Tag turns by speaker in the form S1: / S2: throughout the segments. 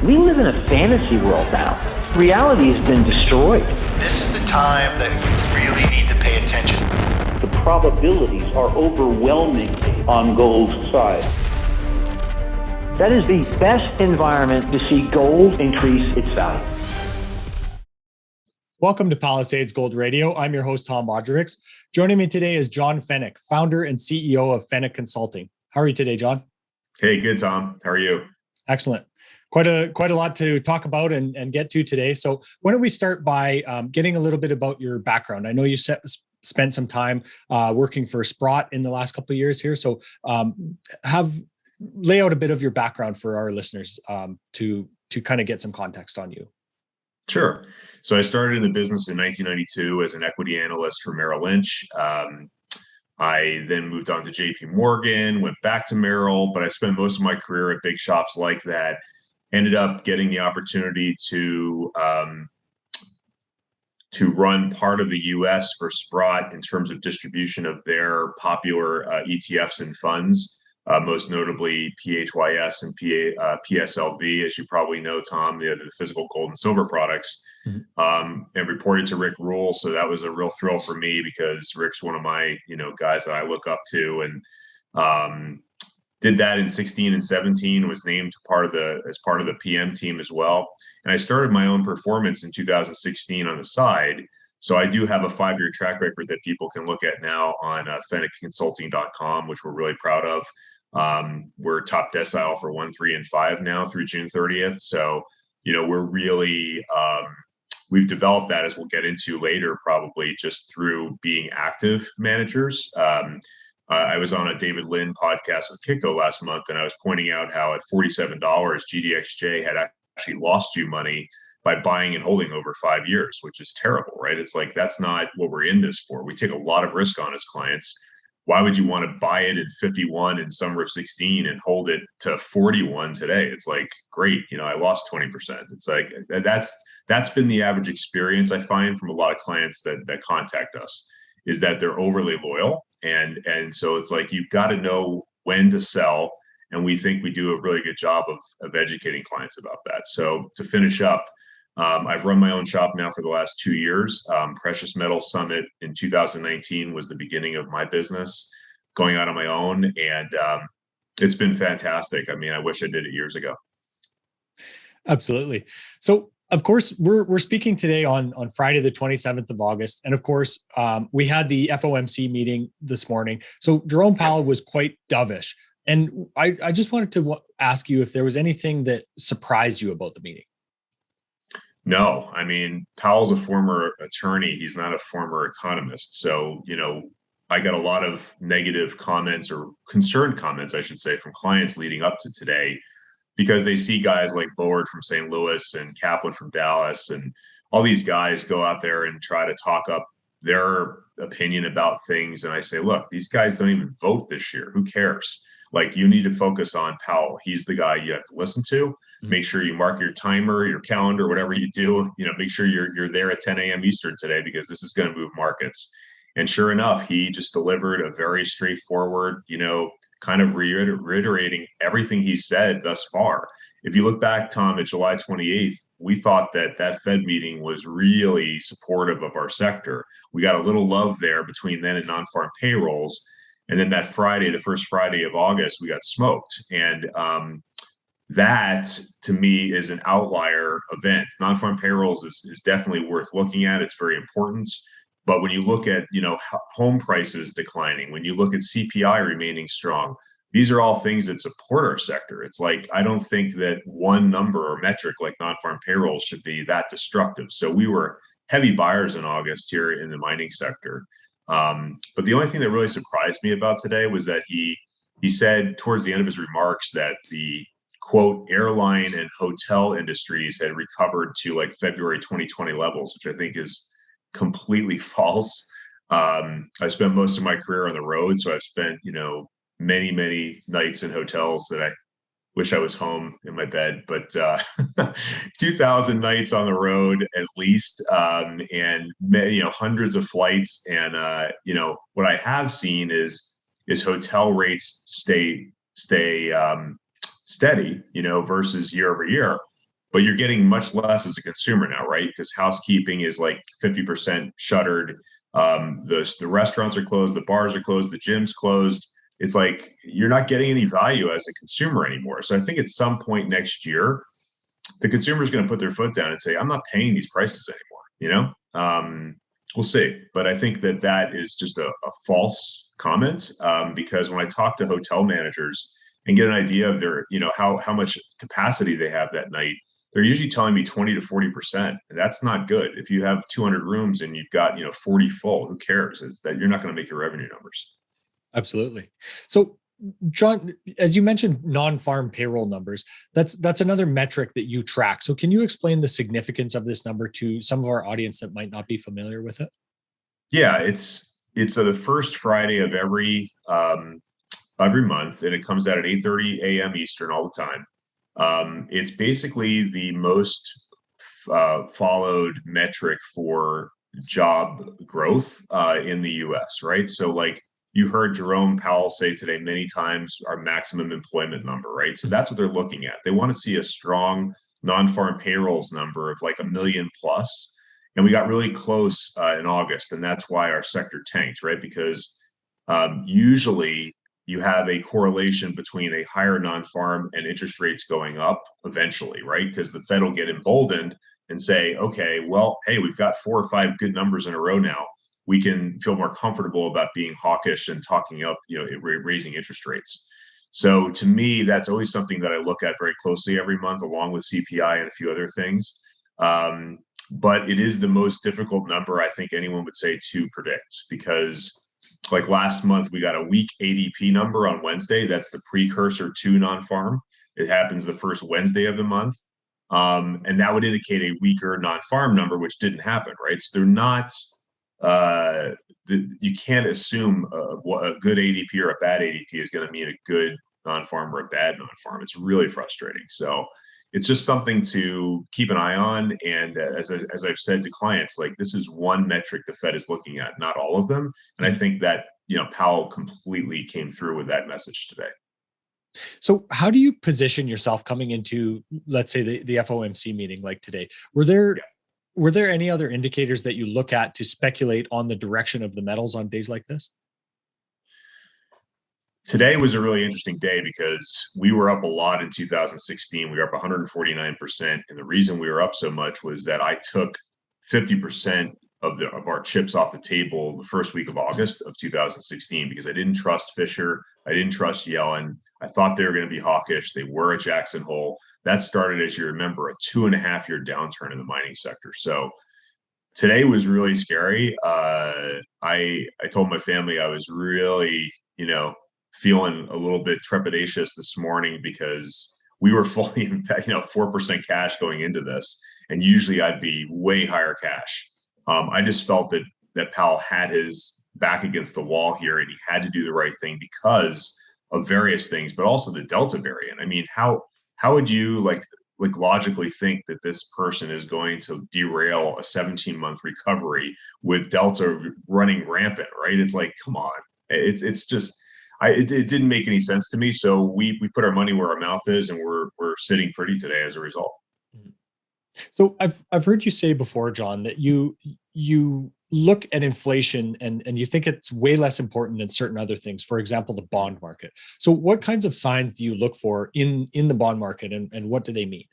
S1: We live in a fantasy world now. Reality has been destroyed.
S2: This is the time that you really need to pay attention.
S1: The probabilities are overwhelmingly on gold's side. That is the best environment to see gold increase its value.
S3: Welcome to Palisades Gold Radio. I'm your host, Tom Bodrowicz. Joining me today is John Feneck, founder and CEO of Feneck Consulting. How are you today, John?
S4: Hey, good, Tom. How are you?
S3: Excellent. Quite a lot to talk about and get to today. So why don't we start by getting a little bit about your background? I know you spent some time working for Sprott in the last couple of years here. So lay out a bit of your background for our listeners to kind of get some context on you.
S4: Sure. So I started in the business in 1992 as an equity analyst for Merrill Lynch. I then moved on to JP Morgan, went back to Merrill, but I spent most of my career at big shops like that. Ended up getting the opportunity to run part of the U.S. for Sprott in terms of distribution of their popular ETFs and funds, most notably PHYS and PSLV, as you probably know, Tom, the physical gold and silver products, and reported to Rick Rule. So that was a real thrill for me because Rick's one of my guys that I look up to, and did that in 16 and 17, was named as part of the PM team as well. And I started my own performance in 2016 on the side. So I do have a 5-year track record that people can look at now on FeneckConsulting.com, which we're really proud of. We're top decile for 1, 3, and 5 now through June 30th. So, we're really, we've developed that, as we'll get into later, probably just through being active managers. I was on a David Lynn podcast with Kiko last month, and I was pointing out how at $47, GDXJ had actually lost you money by buying and holding over 5 years, which is terrible, right? It's like, that's not what we're in this for. We take a lot of risk on as clients. Why would you want to buy it at 51 in summer of 16 and hold it to 41 today? It's like, great, I lost 20%. It's like, that's been the average experience I find from a lot of clients that contact us, is that they're overly loyal. And so it's like, you've got to know when to sell. And we think we do a really good job of educating clients about that. So to finish up, I've run my own shop now for the last 2 years. Precious Metals Summit in 2019 was the beginning of my business going out on my own. And it's been fantastic. I mean, I wish I did it years ago.
S3: Absolutely. So of course, we're speaking today on Friday, the 27th of August. And of course, we had the FOMC meeting this morning. So Jerome Powell was quite dovish. And I just wanted to ask you if there was anything that surprised you about the meeting.
S4: No, I mean, Powell's a former attorney. He's not a former economist. So, I got a lot of negative comments, or concerned comments, I should say, from clients leading up to today, because they see guys like Bullard from St. Louis and Kaplan from Dallas, and all these guys go out there and try to talk up their opinion about things. And I say, look, these guys don't even vote this year. Who cares? Like, you need to focus on Powell. He's the guy you have to listen to. Make sure you mark your timer, your calendar, whatever you do. Make sure you're there at 10 a.m. Eastern today, because this is going to move markets. And sure enough, he just delivered a very straightforward, kind of reiterating everything he said thus far. If you look back, Tom, at July 28th, we thought that Fed meeting was really supportive of our sector. We got a little love there between then and non-farm payrolls. And then that Friday, the first Friday of August, we got smoked. And that, to me, is an outlier event. Non-farm payrolls is definitely worth looking at. It's very important. But when you look at, home prices declining, when you look at CPI remaining strong, these are all things that support our sector. It's like, I don't think that one number or metric like non-farm payrolls should be that destructive. So we were heavy buyers in August here in the mining sector. But the only thing that really surprised me about today was that he said towards the end of his remarks that the, quote, airline and hotel industries had recovered to like February 2020 levels, which I think is completely false. I spent most of my career on the road, so I've spent, many nights in hotels that I wish I was home in my bed, but 2,000 nights on the road at least, and hundreds of flights. And what I have seen is hotel rates stay steady, versus year over year. but you're getting much less as a consumer now, right? Because housekeeping is like 50% shuttered. The restaurants are closed, the bars are closed, the gym's closed. It's like you're not getting any value as a consumer anymore. So I think at some point next year, the consumer is going to put their foot down and say, I'm not paying these prices anymore, we'll see. But I think that is just a false comment, because when I talk to hotel managers and get an idea of their, how much capacity they have that night, they're usually telling me 20 to 40%. And that's not good. If you have 200 rooms and you've got, 40 full, who cares? It's that you're not going to make your revenue numbers.
S3: Absolutely. So, John, as you mentioned, non-farm payroll numbers, that's another metric that you track. So can you explain the significance of this number to some of our audience that might not be familiar with it?
S4: Yeah, it's the first Friday of every month, and it comes out at 8:30 a.m. Eastern all the time. It's basically the most followed metric for job growth in the U.S., right? So like, you heard Jerome Powell say today many times our maximum employment number, right? So that's what they're looking at. They want to see a strong non-farm payrolls number of like 1 million plus. And we got really close in August. And that's why our sector tanked, right? Because usually you have a correlation between a higher non-farm and interest rates going up eventually, right? Because the Fed will get emboldened and say, okay, well, hey, we've got 4 or 5 good numbers in a row now. We can feel more comfortable about being hawkish and talking up, raising interest rates. So to me, that's always something that I look at very closely every month, along with CPI and a few other things. But it is the most difficult number I think anyone would say to predict, because like last month, we got a weak ADP number on Wednesday. That's the precursor to non-farm. It happens the first Wednesday of the month. And that would indicate a weaker non-farm number, which didn't happen, right? So they're not... you can't assume a good ADP or a bad ADP is going to mean a good non-farm or a bad non-farm. It's really frustrating. So it's just something to keep an eye on. And as I've said to clients, like, this is one metric the Fed is looking at, not all of them. And I think that, Powell completely came through with that message today.
S3: So how do you position yourself coming into, let's say, the FOMC meeting like today? Were there any other indicators that you look at to speculate on the direction of the metals on days like this?
S4: Today was a really interesting day because we were up a lot in 2016. We were up 149%. And the reason we were up so much was that I took 50% of our chips off the table the first week of August of 2016, because I didn't trust Fisher. I didn't trust Yellen. I thought they were going to be hawkish. They were at Jackson Hole. That started, as you remember, a 2.5-year downturn in the mining sector. So today was really scary. I told my family I was really, feeling a little bit trepidatious this morning, because we were fully, 4% cash going into this, and usually I'd be way higher cash. I just felt that Powell had his back against the wall here, and he had to do the right thing because of various things, but also the Delta variant. I mean, how would you like logically think that this person is going to derail a 17-month recovery with Delta running rampant, right? It's like, come on. It's just, it didn't make any sense to me. So we put our money where our mouth is, and we're sitting pretty today as a result.
S3: So I've heard you say before, John, that you look at inflation and you think it's way less important than certain other things. For example, the bond market. So what kinds of signs do you look for in the bond market, and what do they mean?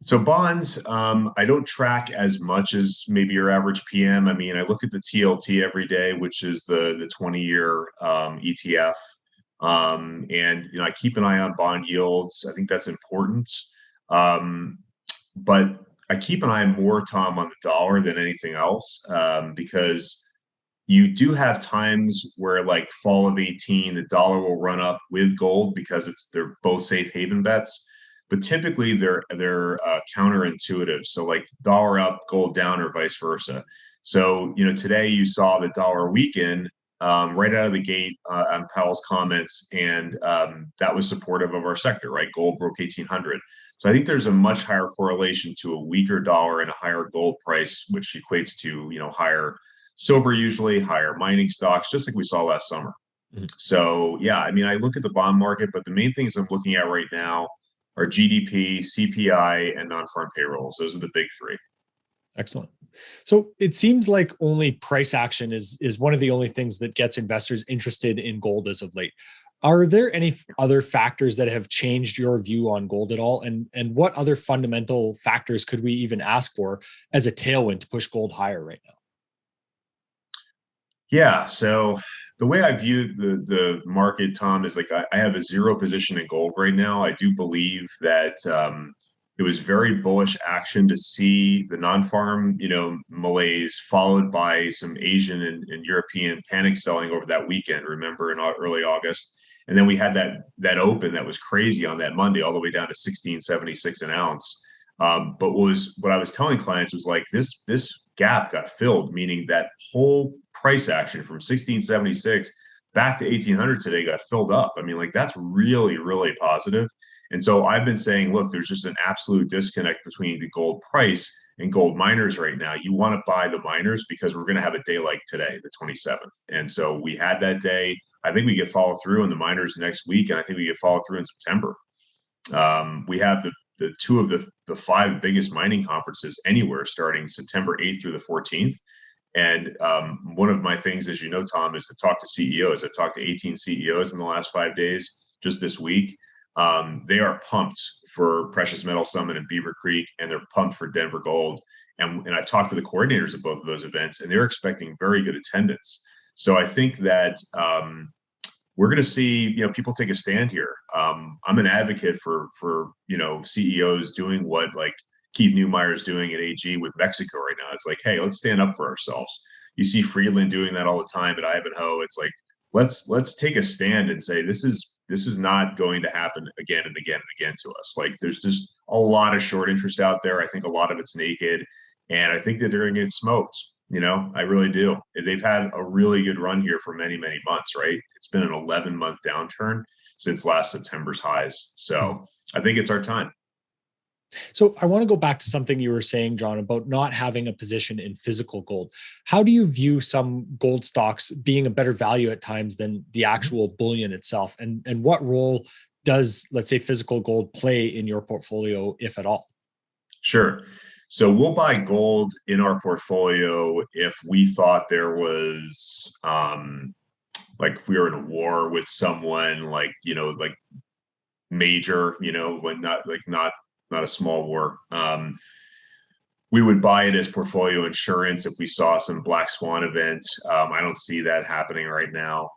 S4: So bonds, I don't track as much as maybe your average PM. I mean, I look at the TLT every day, which is the 20-year ETF. And, I keep an eye on bond yields. I think that's important. But I keep an eye more, Tom, on the dollar than anything else, because you do have times where, like fall of 18, the dollar will run up with gold because they're both safe haven bets. But typically they're counterintuitive. So like dollar up, gold down, or vice versa. So, today you saw the dollar weaken right out of the gate on Powell's comments, and that was supportive of our sector, right? Gold broke 1,800. So I think there's a much higher correlation to a weaker dollar and a higher gold price, which equates to, higher silver, usually higher mining stocks, just like we saw last summer. Mm-hmm. So yeah, I mean, I look at the bond market, but the main things I'm looking at right now are GDP, CPI, and non-farm payrolls. Those are the big three.
S3: Excellent. So it seems like only price action is one of the only things that gets investors interested in gold as of late. Are there any other factors that have changed your view on gold at all? And what other fundamental factors could we even ask for as a tailwind to push gold higher right now?
S4: Yeah. So the way I view the market, Tom, is like I have a zero position in gold right now. I do believe that it was very bullish action to see the non-farm, malaise followed by some Asian and European panic selling over that weekend. Remember, in early August, and then we had that open that was crazy on that Monday, all the way down to 16.76 an ounce. But what I was telling clients was like this gap got filled, meaning that whole price action from 1676 back to 1800 today got filled up. I mean, like that's really, really positive. And so I've been saying, look, there's just an absolute disconnect between the gold price and gold miners right now. You want to buy the miners because we're going to have a day like today, the 27th. And so we had that day. I think we get follow through in the miners next week, and I think we get follow through in September. We have the two of the five biggest mining conferences anywhere starting September 8th through the 14th. And one of my things, as you know, Tom, is to talk to CEOs. I've talked to 18 CEOs in the last 5 days, just this week. They are pumped for Precious Metal Summit in Beaver Creek, and they're pumped for Denver Gold. And I've talked to the coordinators of both of those events, and they're expecting very good attendance. So I think that we're going to see, people take a stand here. I'm an advocate for CEOs doing what like Keith Neumeyer is doing at AG with Mexico right now. It's like, hey, let's stand up for ourselves. You see Friedland doing that all the time at Ivanhoe. It's like, let's take a stand and say this is not going to happen again and again and again to us. Like there's just a lot of short interest out there. I think a lot of it's naked, and I think that they're going to get smoked. I really do. They've had a really good run here for many, many months, right? It's been an 11-month downturn since last September's highs. So I think it's our time.
S3: So I want to go back to something you were saying, John, about not having a position in physical gold. How do you view some gold stocks being a better value at times than the actual bullion itself? And what role does, let's say, physical gold play in your portfolio, if at all?
S4: Sure. So we'll buy gold in our portfolio if we thought there was, like if we were in a war with someone, like major, when not a small war. We would buy it as portfolio insurance if we saw some black swan event. I don't see that happening right now.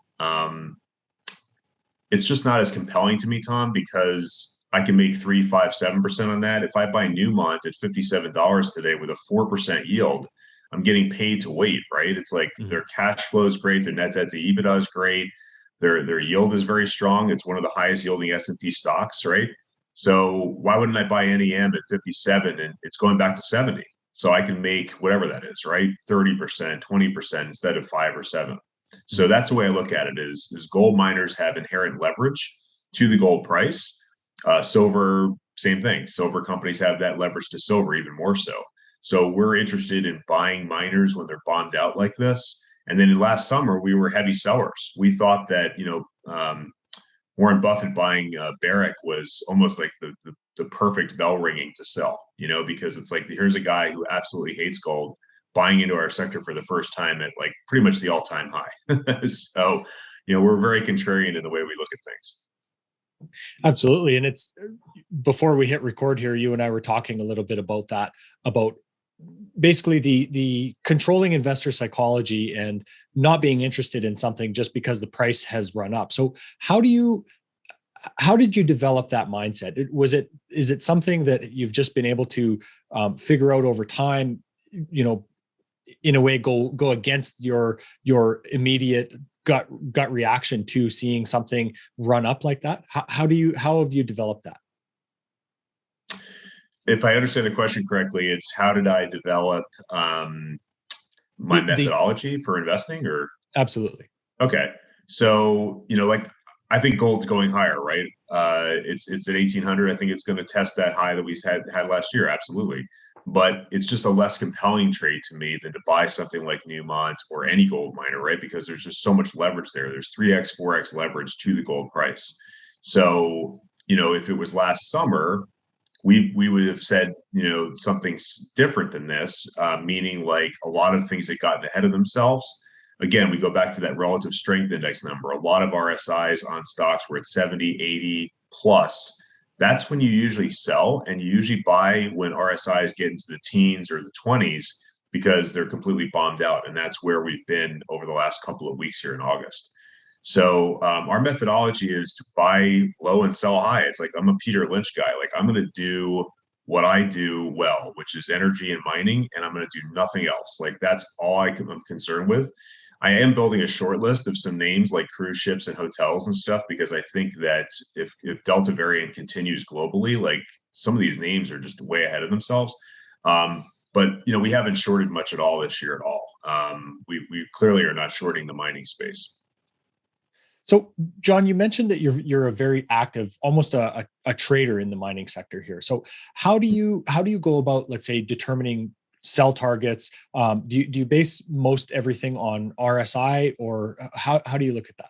S4: It's just not as compelling to me, Tom, because I can make 3, 5, 7% on that. If I buy Newmont at $57 today with a 4% yield, I'm getting paid to wait, right? It's like their cash flow is great, their net debt to EBITDA is great, their yield is very strong. It's one of the highest yielding S&P stocks, right? So why wouldn't I buy NEM at 57 and it's going back to 70? So I can make whatever that is, right? 30%, 20% instead of 5 or 7. So that's the way I look at it is gold miners have inherent leverage to the gold price. Silver, same thing. Silver companies have that leverage to silver even more so. So we're interested in buying miners when they're bombed out like this. And then last summer, we were heavy sellers. We thought that, Warren Buffett buying Barrick was almost like the perfect bell ringing to sell, because it's like, here's a guy who absolutely hates gold buying into our sector for the first time at like pretty much the all-time high. So, we're very contrarian in the way we look at things.
S3: Absolutely. And it's before we hit record here, you and I were talking a little bit about that, about basically the controlling investor psychology and not being interested in something just because the price has run up. So how did you develop that mindset? Is it something that you've just been able to figure out over time, in a way go against your immediate gut reaction to seeing something run up like that? How have you developed that?
S4: If I understand the question correctly, it's how did I develop my methodology for investing, or?
S3: Absolutely.
S4: Okay. So, I think gold's going higher, right? It's at 1,800. I think it's going to test that high that we had last year. Absolutely. But it's just a less compelling trade to me than to buy something like Newmont or any gold miner, right? Because there's just so much leverage there. There's 3x, 4x leverage to the gold price. So, if it was last summer, we would have said, something different than this, meaning like a lot of things had gotten ahead of themselves. Again, we go back to that relative strength index number. A lot of RSIs on stocks were at 70, 80 plus. That's when you usually sell, and you usually buy when RSIs get into the teens or the 20s because they're completely bombed out. And that's where we've been over the last couple of weeks here in August. So our methodology is to buy low and sell high. It's like I'm a Peter Lynch guy. Like I'm going to do what I do well, which is energy and mining, and I'm going to do nothing else. Like that's all I'm concerned with. I am building a short list of some names like cruise ships and hotels and stuff, because I think that if Delta variant continues globally, like some of these names are just way ahead of themselves. But we haven't shorted much at all this year at all. We clearly are not shorting the mining space.
S3: So, John, you mentioned that you're a very active, almost a trader in the mining sector here. So, how do you go about, let's say, determining sell targets? Do you base most everything on RSI, or how do you look at that?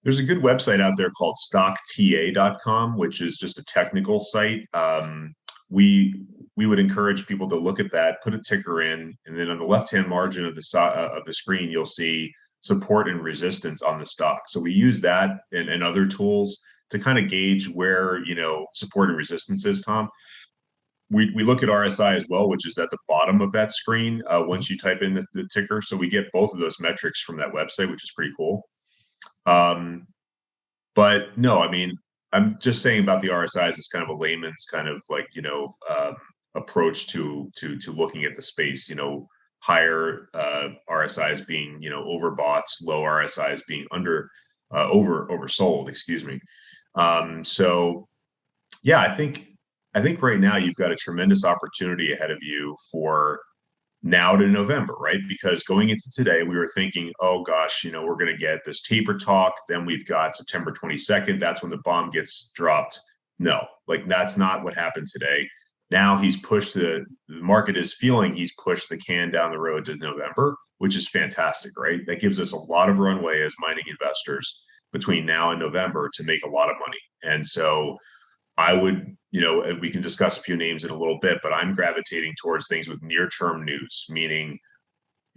S4: There's a good website out there called stockta.com, which is just a technical site. We would encourage people to look at that, put a ticker in, and then on the left-hand margin of the screen, you'll see support and resistance on the stock. So we use that and other tools to kind of gauge where support and resistance is, Tom. We look at RSI as well, which is at the bottom of that screen once you type in the ticker. So we get both of those metrics from that website, which is pretty cool. But no, I mean, I'm just saying about the RSIs is kind of a layman's kind of like approach to looking at the space. Higher RSIs being overbought, low RSIs being oversold. Excuse me. So yeah, I think right now you've got a tremendous opportunity ahead of you for now to November, right? Because going into today, we were thinking, oh gosh, we're going to get this taper talk. Then we've got September 22nd. That's when the bomb gets dropped. No, like that's not what happened today. Now he's pushed the market is feeling he's pushed the can down the road to November, which is fantastic, right? That gives us a lot of runway as mining investors between now and November to make a lot of money. And so I would, we can discuss a few names in a little bit, but I'm gravitating towards things with near-term news, meaning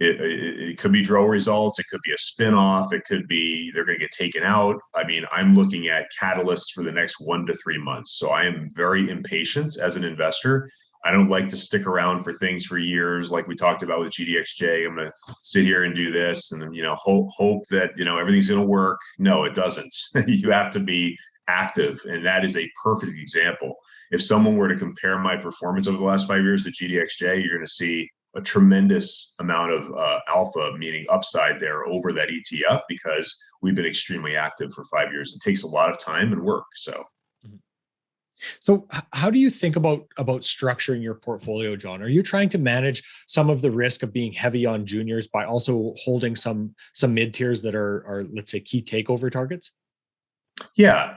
S4: it could be drill results, it could be a spin-off, it could be they're going to get taken out. I mean, I'm looking at catalysts for the next 1 to 3 months. So I am very impatient as an investor. I don't like to stick around for things for years, like we talked about with GDXJ. I'm going to sit here and do this, and then hope that everything's going to work. No, it doesn't. You have to be active, and that is a perfect example. If someone were to compare my performance over the last 5 years to GDXJ, you're going to see a tremendous amount of alpha, meaning upside there over that ETF, because we've been extremely active for 5 years. It takes a lot of time and work.
S3: So how do you think about structuring your portfolio, John? Are you trying to manage some of the risk of being heavy on juniors by also holding some mid tiers that are, let's say, key takeover targets?
S4: Yeah,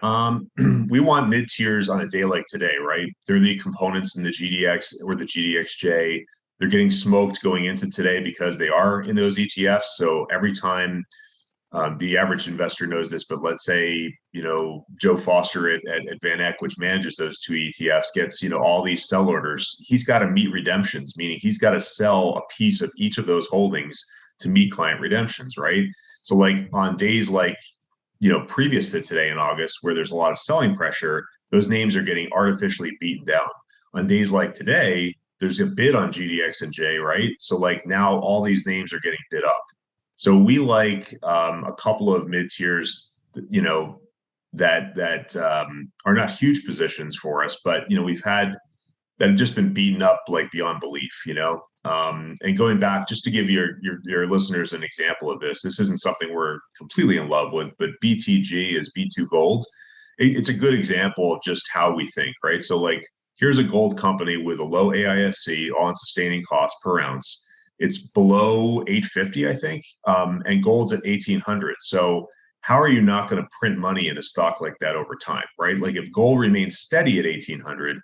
S4: we want mid tiers on a day like today, right? They're the components in the GDX or the GDXJ. They're getting smoked going into today because they are in those ETFs. So every time the average investor knows this, but let's say, Joe Foster at Feneck, which manages those two ETFs, gets, all these sell orders. He's got to meet redemptions, meaning he's got to sell a piece of each of those holdings to meet client redemptions, right? So like on days like, previous to today in August, where there's a lot of selling pressure, those names are getting artificially beaten down. On days like today, there's a bid on GDX and J, right? So like now all these names are getting bid up. So we like a couple of mid tiers, that are not huge positions for us, but we've had that have just been beaten up like beyond belief, and going back, just to give your listeners an example of this isn't something we're completely in love with, but BTG is B2 Gold. It's a good example of just how we think, right? So like, here's a gold company with a low AISC, all-in sustaining cost per ounce. It's below 850, I think, and gold's at 1800. So how are you not going to print money in a stock like that over time, right? Like if gold remains steady at 1800,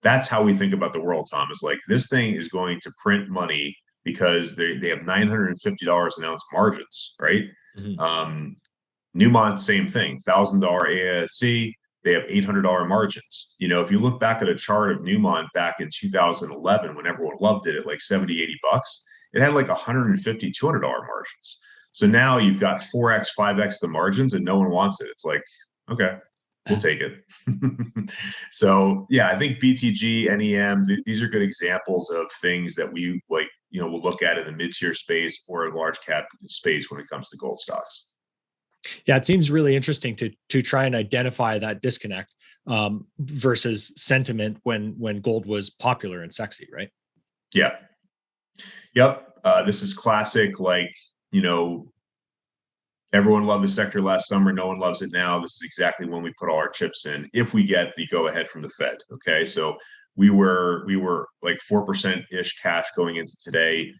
S4: that's how we think about the world, Tom. Is like this thing is going to print money because they have $950 an ounce margins, right? Mm-hmm. Newmont, same thing, $1,000 AISC. they have $800 margins. You know, if you look back at a chart of Newmont back in 2011, when everyone loved it at like 70, $80, it had like $150, $200 margins. So now you've got 4x, 5x the margins and no one wants it. It's like, okay, we'll take it. So yeah, I think BTG, NEM, these are good examples of things that we like, you know, we'll look at in the mid-tier space or large cap space when it comes to gold stocks.
S3: Yeah, it seems really interesting to try and identify that disconnect versus sentiment when gold was popular and sexy, right?
S4: Yeah. Yep. This is classic, like, you know, everyone loved the sector last summer. No one loves it now. This is exactly when we put all our chips in, if we get the go ahead from the Fed. Okay. So we were like 4%-ish cash going into today.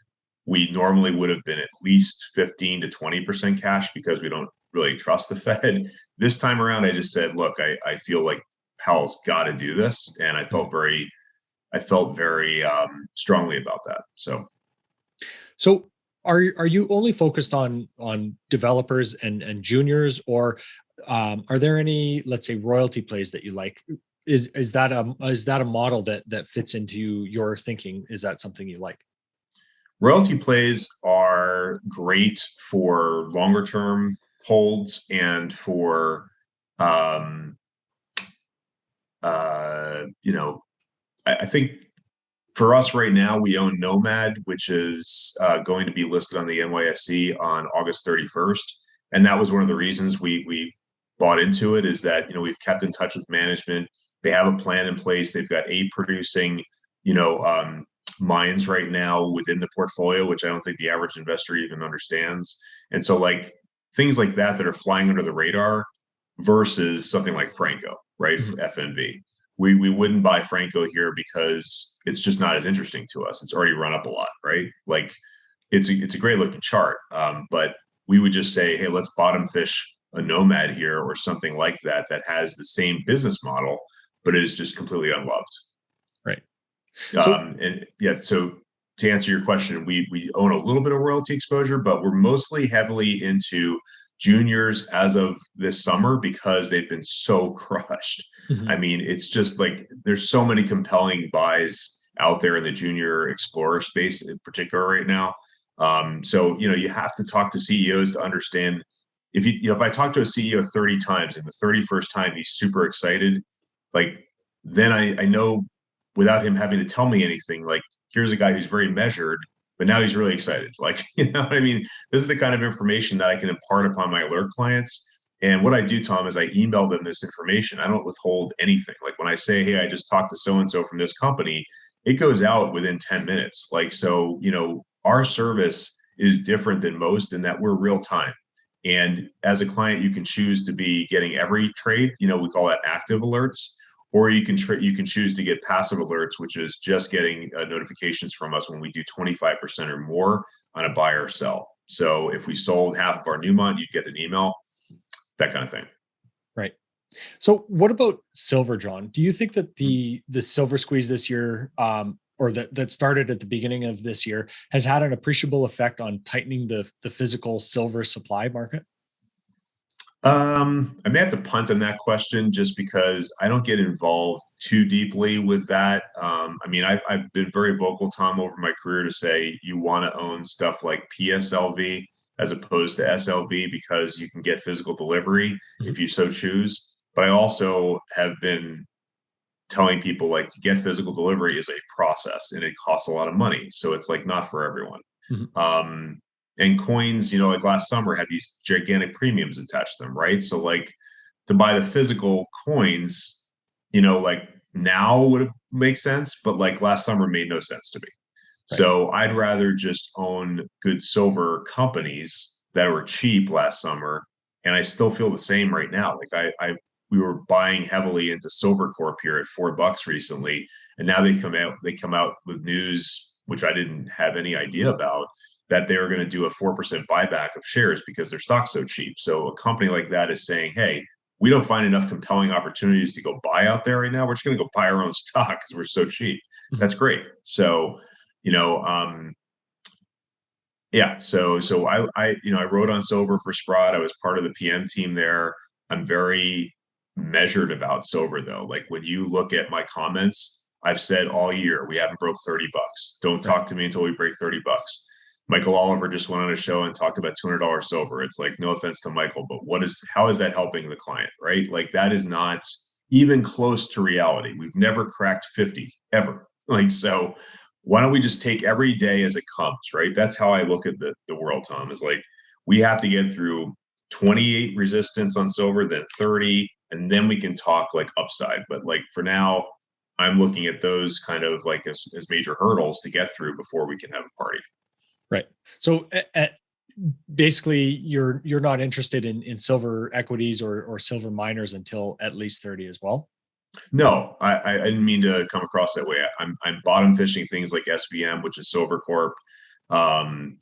S4: We normally would have been at least 15 to 20% cash because we don't really trust the Fed. This time around, I just said, look, I feel like Powell's got to do this. And I felt very strongly about that. So
S3: are you only focused on developers and juniors, or are there any, let's say, royalty plays that you like? Is that a model that fits into your thinking? Is that something you like?
S4: Royalty plays are great for longer term holds and for you know, I think for us right now, we own Nomad, which is going to be listed on the NYSE on August 31st. And that was one of the reasons we bought into it, is that, you know, we've kept in touch with management. They have a plan in place. They've got 8 producing, you know, mines right now within the portfolio, which I don't think the average investor even understands. And so like things like that are flying under the radar versus something like Franco, right? Mm-hmm. FNV. We wouldn't buy Franco here because it's just not as interesting to us. It's already run up a lot, right? Like it's a great looking chart, but we would just say, hey, let's bottom fish a Nomad here or something like that has the same business model, but is just completely unloved.
S3: Right.
S4: So to answer your question, we own a little bit of royalty exposure, but we're mostly heavily into juniors as of this summer because they've been so crushed. Mm-hmm. I mean, it's just like there's so many compelling buys out there in the junior explorer space in particular right now. So, you know, you have to talk to CEOs to understand if I talk to a CEO 30 times and the 31st time he's super excited, like then I know without him having to tell me anything, like here's a guy who's very measured, but now he's really excited. Like, you know what I mean? This is the kind of information that I can impart upon my alert clients. And what I do, Tom, is I email them this information. I don't withhold anything. Like when I say, hey, I just talked to so-and-so from this company, it goes out within 10 minutes. Like, so, you know, our service is different than most in that we're real time. And as a client, you can choose to be getting every trade, you know, we call that active alerts, or you can choose to get passive alerts, which is just getting notifications from us when we do 25% or more on a buy or sell. So if we sold half of our Newmont, you'd get an email, that kind of thing.
S3: Right. So what about silver, John? Do you think that the silver squeeze this year, or that started at the beginning of this year, has had an appreciable effect on tightening the physical silver supply market?
S4: I may have to punt on that question just because I don't get involved too deeply with that. I mean, I've been very vocal, Tom, over my career to say you want to own stuff like PSLV as opposed to SLV because you can get physical delivery if you so choose. But I also have been telling people like to get physical delivery is a process and it costs a lot of money. So it's like not for everyone. Mm-hmm. And coins, you know, like last summer had these gigantic premiums attached to them, right? So like to buy the physical coins, you know, like now would make sense, but like last summer made no sense to me. Right. So I'd rather just own good silver companies that were cheap last summer. And I still feel the same right now. Like we were buying heavily into Silver Corp here at $4 recently. And now they come out with news, which I didn't have any idea about, that they were going to do a 4% buyback of shares because their stock's so cheap. So a company like that is saying, hey, we don't find enough compelling opportunities to go buy out there right now. We're just going to go buy our own stock because we're so cheap. Mm-hmm. That's great. So, you know, yeah. So I wrote on silver for Sprott. I was part of the PM team there. I'm very measured about silver though. Like when you look at my comments, I've said all year we haven't broke $30. Don't talk to me until we break $30. Michael Oliver just went on a show and talked about $200 silver. It's like, no offense to Michael, but how is that helping the client, right? Like that is not even close to reality. We've never cracked 50 ever. Like, so why don't we just take every day as it comes, right? That's how I look at the world, Tom, is like, we have to get through 28 resistance on silver, then 30, and then we can talk like upside. But like for now, I'm looking at those kind of like as major hurdles to get through before we can have a party.
S3: Right. So basically, you're not interested in silver equities or silver miners until at least 30 as well.
S4: No, I didn't mean to come across that way. I'm bottom fishing things like SBM, which is Silver Corp. AUMN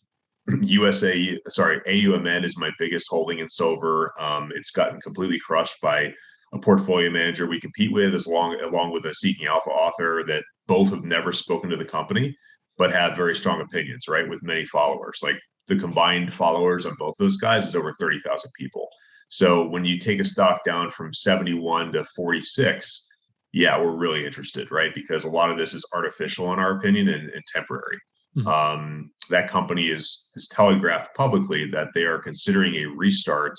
S4: is my biggest holding in silver. It's gotten completely crushed by a portfolio manager we compete with, along with a Seeking Alpha author that both have never spoken to the company, but have very strong opinions, right? With many followers. Like the combined followers on both those guys is over 30,000 people. So when you take a stock down from 71 to 46, yeah, we're really interested, right? Because a lot of this is artificial in our opinion and temporary. Mm-hmm. That company has telegraphed publicly that they are considering a restart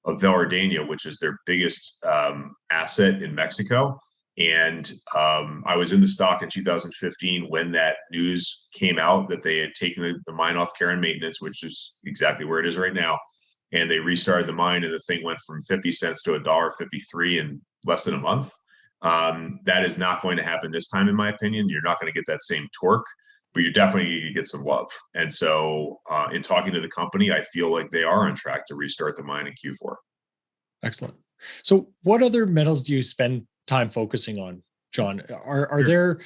S4: of Velardania, which is their biggest asset in Mexico. And I was in the stock in 2015 when that news came out that they had taken the mine off care and maintenance, which is exactly where it is right now. And they restarted the mine, and the thing went from 50 cents to $1.53 in less than a month. That is not going to happen this time, in my opinion. You're not going to get that same torque, but you're definitely going to get some love. And so in talking to the company, I feel like they are on track to restart the mine in Q4.
S3: Excellent. So what other metals do you spend time focusing on, John? Are there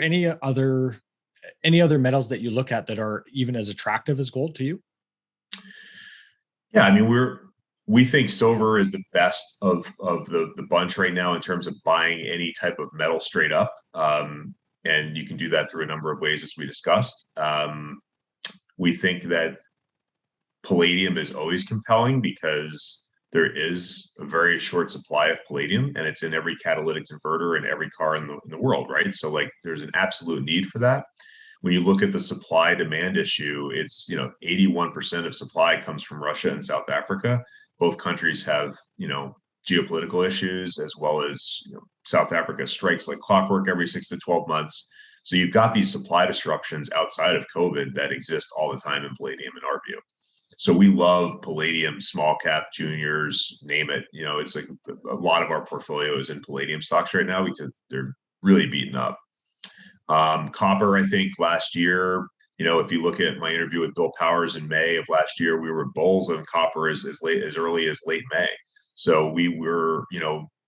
S3: any other metals that you look at that are even as attractive as gold to you?
S4: Yeah, I mean, we think silver is the best of the bunch right now in terms of buying any type of metal straight up. And you can do that through a number of ways, as we discussed. We think that palladium is always compelling because there is a very short supply of palladium, and it's in every catalytic converter in every car in the world, right? So like there's an absolute need for that. When you look at the supply demand issue, it's 81% of supply comes from Russia and South Africa. Both countries have geopolitical issues, as well as South Africa strikes like clockwork every 6 to 12 months. So you've got these supply disruptions outside of COVID that exist all the time in palladium, in our view. So we love palladium, small cap, juniors, name it. It's like a lot of our portfolio is in palladium stocks right now because they're really beaten up. Copper, I think last year, if you look at my interview with Bill Powers in May of last year, we were bulls on copper as early as late May. So we were,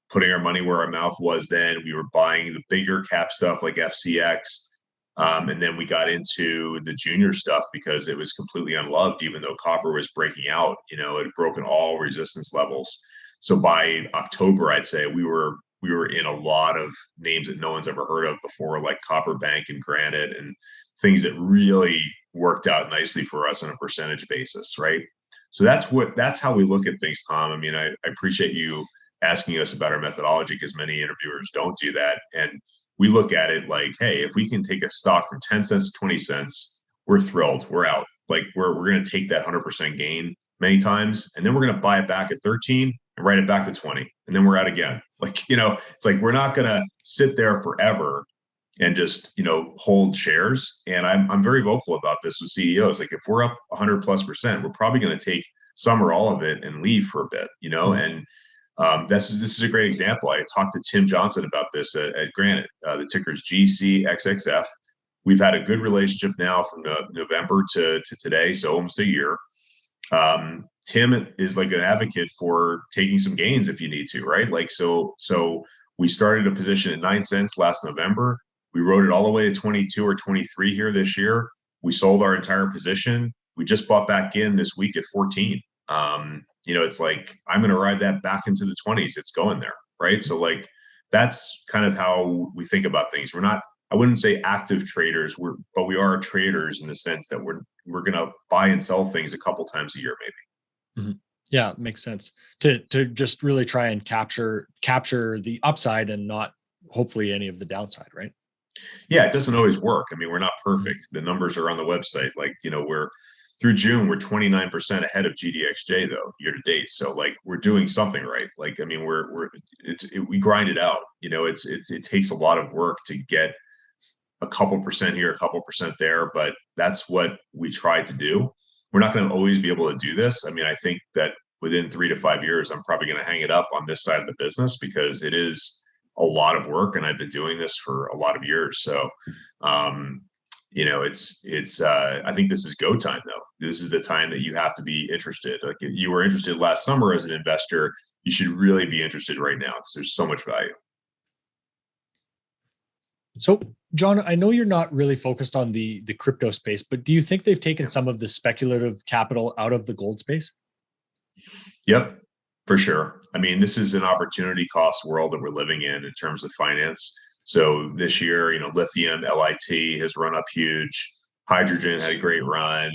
S4: putting our money where our mouth was then. We were buying the bigger cap stuff like FCX. And then we got into the junior stuff because it was completely unloved, even though copper was breaking out. It had broken all resistance levels. So by October, I'd say we were in a lot of names that no one's ever heard of before, like Copper Bank and Granite, and things that really worked out nicely for us on a percentage basis, right? So that's how we look at things, Tom. I mean, I appreciate you asking us about our methodology because many interviewers don't do that. And we look at it like, hey, if we can take a stock from 10 cents to 20 cents, we're thrilled. We're out. Like we're going to take that 100% gain many times, and then we're going to buy it back at 13 and write it back to 20, and then we're out again. Like, it's like we're not going to sit there forever and just, hold shares. And I'm very vocal about this with CEOs. Like if we're up 100+%, we're probably going to take some or all of it and leave for a bit, and this is a great example. I talked to Tim Johnson about this at Granite. The ticker's GCXXF. We've had a good relationship now from November to today, so almost a year. Tim is like an advocate for taking some gains if you need to, right? Like, so we started a position at 9 cents last November. We rode it all the way to 22 or 23 here this year. We sold our entire position. We just bought back in this week at 14. It's like, I'm going to ride that back into the 20s. It's going there, right? So like, that's kind of how we think about things. I wouldn't say active traders, but we are traders in the sense that we're going to buy and sell things a couple times a year, maybe.
S3: Mm-hmm. Yeah, makes sense to just really try and capture the upside and not hopefully any of the downside, right?
S4: Yeah, it doesn't always work. I mean, we're not perfect. The numbers are on the website. Like, we're through June, we're 29% ahead of GDXJ though, year to date. So like we're doing something right. Like, I mean, we grind it out. It takes a lot of work to get a couple percent here, a couple percent there, but that's what we try to do. We're not going to always be able to do this. I mean, I think that within 3 to 5 years, I'm probably going to hang it up on this side of the business because it is a lot of work and I've been doing this for a lot of years. So, I think this is go time though. This is the time that you have to be interested. Like you were interested last summer as an investor, you should really be interested right now because there's so much value.
S3: So, John, I know you're not really focused on the crypto space, but do you think they've taken some of the speculative capital out of the gold space?
S4: Yep, for sure. I mean, this is an opportunity cost world that we're living in terms of finance. So this year, lithium, LIT has run up huge. Hydrogen had a great run.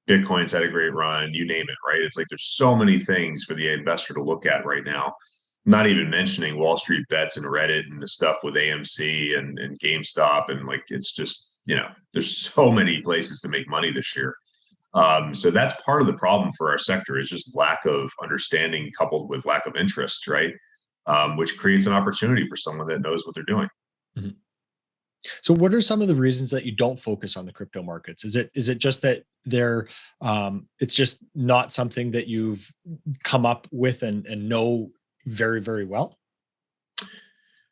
S4: Bitcoin's had a great run. You name it, right? It's like there's so many things for the investor to look at right now. Not even mentioning Wall Street Bets and Reddit and the stuff with AMC and GameStop. And like, it's just, there's so many places to make money this year. So that's part of the problem for our sector is just lack of understanding coupled with lack of interest, right? Which creates an opportunity for someone that knows what they're doing.
S3: Mm-hmm. So what are some of the reasons that you don't focus on the crypto markets? Is it just that it's just not something that you've come up with and know very, very well?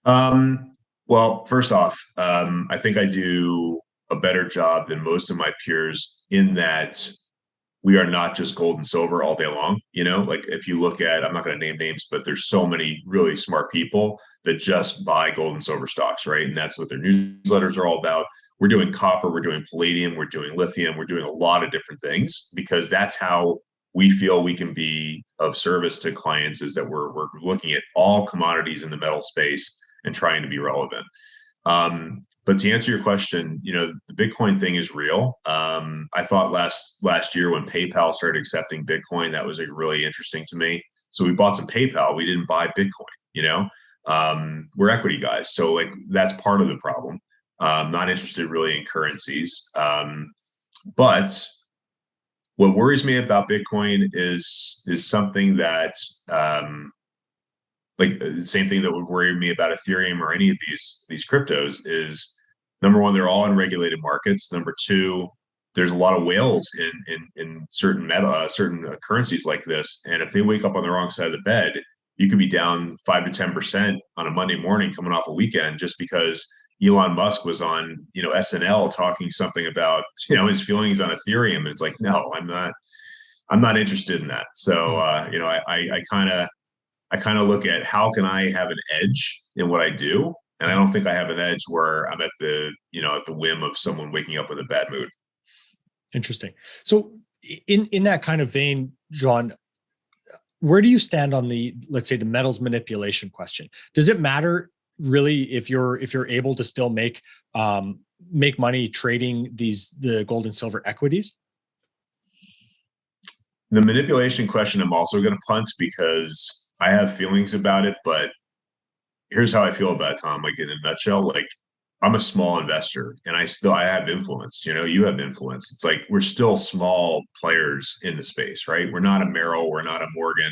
S4: Well, first off, I think I do a better job than most of my peers in that we are not just gold and silver all day long. Like if you look at, I'm not going to name names, but there's so many really smart people that just buy gold and silver stocks, right? And that's what their newsletters are all about. We're doing copper, we're doing palladium, we're doing lithium, we're doing a lot of different things because that's how we feel we can be of service to clients is that we're looking at all commodities in the metal space and trying to be relevant. But to answer your question, the Bitcoin thing is real. I thought last year when PayPal started accepting Bitcoin, that was like really interesting to me. So we bought some PayPal. We didn't buy Bitcoin. We're equity guys, so like that's part of the problem. Not interested really in currencies. But what worries me about Bitcoin is something that like the same thing that would worry me about Ethereum or any of these cryptos is number one, they're all in regulated markets. Number two, there's a lot of whales in certain currencies like this. And if they wake up on the wrong side of the bed, you could be down 5 to 10% on a Monday morning coming off a weekend just because Elon Musk was on, SNL talking something about, his feelings on Ethereum. And it's like, no, I'm not interested in that. So, I kind of look at how can I have an edge in what I do? And I don't think I have an edge where I'm at the whim of someone waking up with a bad mood.
S3: Interesting. So in that kind of vein, John, where do you stand on let's say the metals manipulation question? Does it matter really if you're able to still make money trading the gold and silver equities?
S4: The manipulation question, I'm also going to punt because I have feelings about it, but here's how I feel about it, Tom. Like in a nutshell, like I'm a small investor and I have influence, you have influence. It's like, we're still small players in the space, right? We're not a Merrill, we're not a Morgan.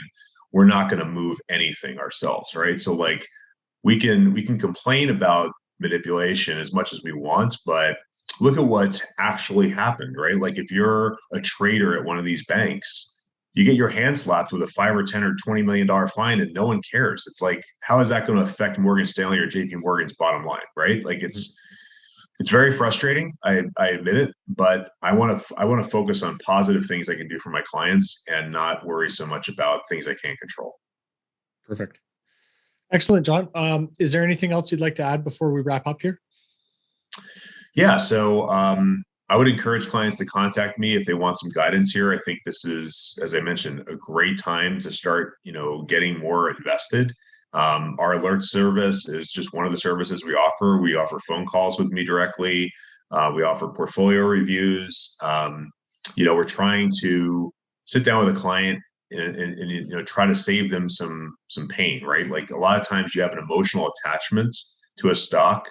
S4: We're not going to move anything ourselves, right? So like we can complain about manipulation as much as we want, but look at what's actually happened, right? Like if you're a trader at one of these banks, you get your hand slapped with a $5 or $10 or $20 million fine and no one cares. It's like, how is that going to affect Morgan Stanley or JP Morgan's bottom line, right? Like it's very frustrating. I admit it, but I want to focus on positive things I can do for my clients and not worry so much about things I can't control.
S3: Perfect. Excellent, John. Is there anything else you'd like to add before we wrap up here?
S4: Yeah. So I would encourage clients to contact me if they want some guidance here. I think this is, as I mentioned, a great time to start, getting more invested. Our alert service is just one of the services we offer. We offer phone calls with me directly. We offer portfolio reviews. We're trying to sit down with a client and you know, try to save them some pain, right? Like a lot of times you have an emotional attachment to a stock.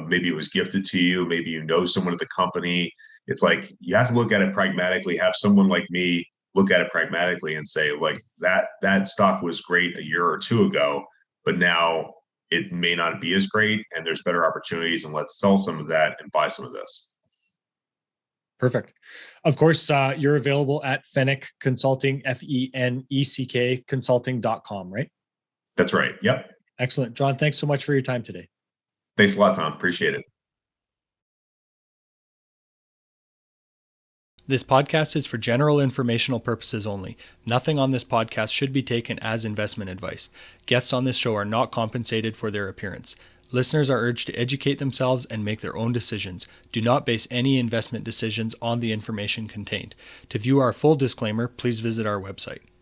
S4: Maybe it was gifted to you, maybe you know someone at the company. It's like you have to look at it pragmatically, have someone like me look at it pragmatically and say, like, that stock was great a year or two ago, but now it may not be as great and there's better opportunities, and let's sell some of that and buy some of this.
S3: Perfect. Of course, you're available at Feneck Consulting, FENECK consulting.com, right?
S4: That's right. Yep.
S3: Excellent. John, thanks so much for your time today.
S4: Thanks a lot, Tom. Appreciate it.
S3: This podcast is for general informational purposes only. Nothing on this podcast should be taken as investment advice. Guests on this show are not compensated for their appearance. Listeners are urged to educate themselves and make their own decisions. Do not base any investment decisions on the information contained. To view our full disclaimer, please visit our website.